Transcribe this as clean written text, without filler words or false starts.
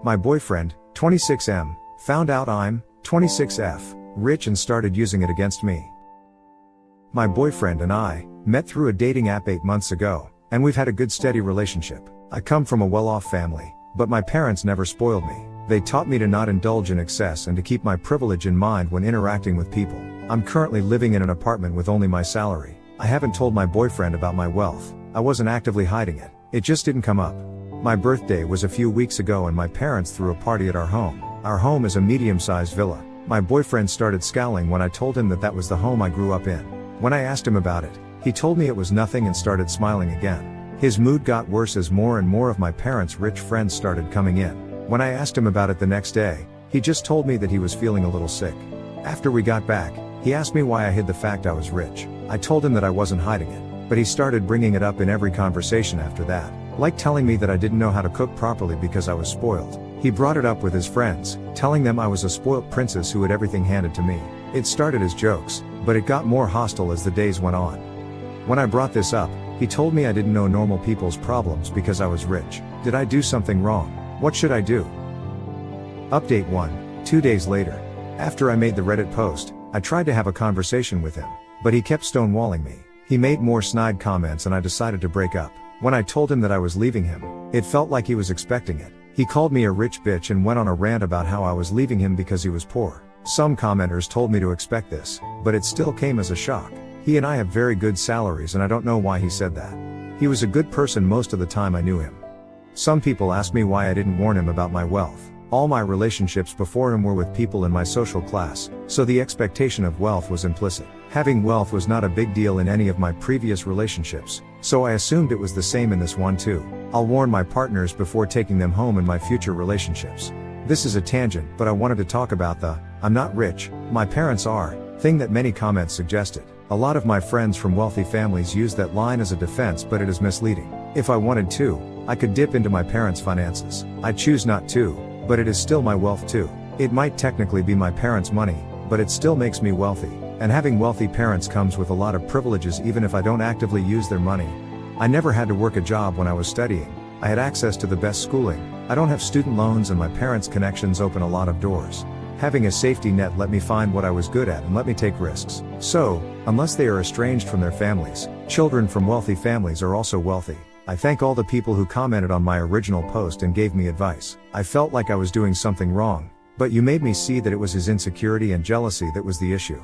My boyfriend, 26M, found out I'm 26F, rich and started using it against me. My boyfriend and I met through a dating app 8 months ago, and we've had a good steady relationship. I come from a well-off family, but my parents never spoiled me. They taught me to not indulge in excess and to keep my privilege in mind when interacting with people. I'm currently living in an apartment with only my salary. I haven't told my boyfriend about my wealth. I wasn't actively hiding it. It just didn't come up. My birthday was a few weeks ago and my parents threw a party at our home. Our home is a medium-sized villa. My boyfriend started scowling when I told him that that was the home I grew up in. When I asked him about it, he told me it was nothing and started smiling again. His mood got worse as more and more of my parents' rich friends started coming in. When I asked him about it the next day, he just told me that he was feeling a little sick. After we got back, he asked me why I hid the fact I was rich. I told him that I wasn't hiding it, but he started bringing it up in every conversation after that, like telling me that I didn't know how to cook properly because I was spoiled. He brought it up with his friends, telling them I was a spoilt princess who had everything handed to me. It started as jokes, but it got more hostile as the days went on. When I brought this up, he told me I didn't know normal people's problems because I was rich. Did I do something wrong? What should I do? Update 1. 2 days later. After I made the Reddit post, I tried to have a conversation with him, but he kept stonewalling me. He made more snide comments and I decided to break up. When I told him that I was leaving him, it felt like he was expecting it. He called me a rich bitch and went on a rant about how I was leaving him because he was poor. Some commenters told me to expect this, but it still came as a shock. He and I have very good salaries and I don't know why he said that. He was a good person most of the time I knew him. Some people asked me why I didn't warn him about my wealth. All my relationships before him were with people in my social class, so the expectation of wealth was implicit. Having wealth was not a big deal in any of my previous relationships, so I assumed it was the same in this one too. I'll warn my partners before taking them home in my future relationships. This is a tangent, but I wanted to talk about the "I'm not rich, my parents are" thing that many comments suggested. A lot of my friends from wealthy families use that line as a defense, but it is misleading. If I wanted to, I could dip into my parents' finances. I choose not to, but it is still my wealth too. It might technically be my parents' money, but it still makes me wealthy. And having wealthy parents comes with a lot of privileges even if I don't actively use their money. I never had to work a job when I was studying. I had access to the best schooling. I don't have student loans and my parents' connections open a lot of doors. Having a safety net let me find what I was good at and let me take risks. So, unless they are estranged from their families, children from wealthy families are also wealthy. I thank all the people who commented on my original post and gave me advice. I felt like I was doing something wrong, but you made me see that it was his insecurity and jealousy that was the issue.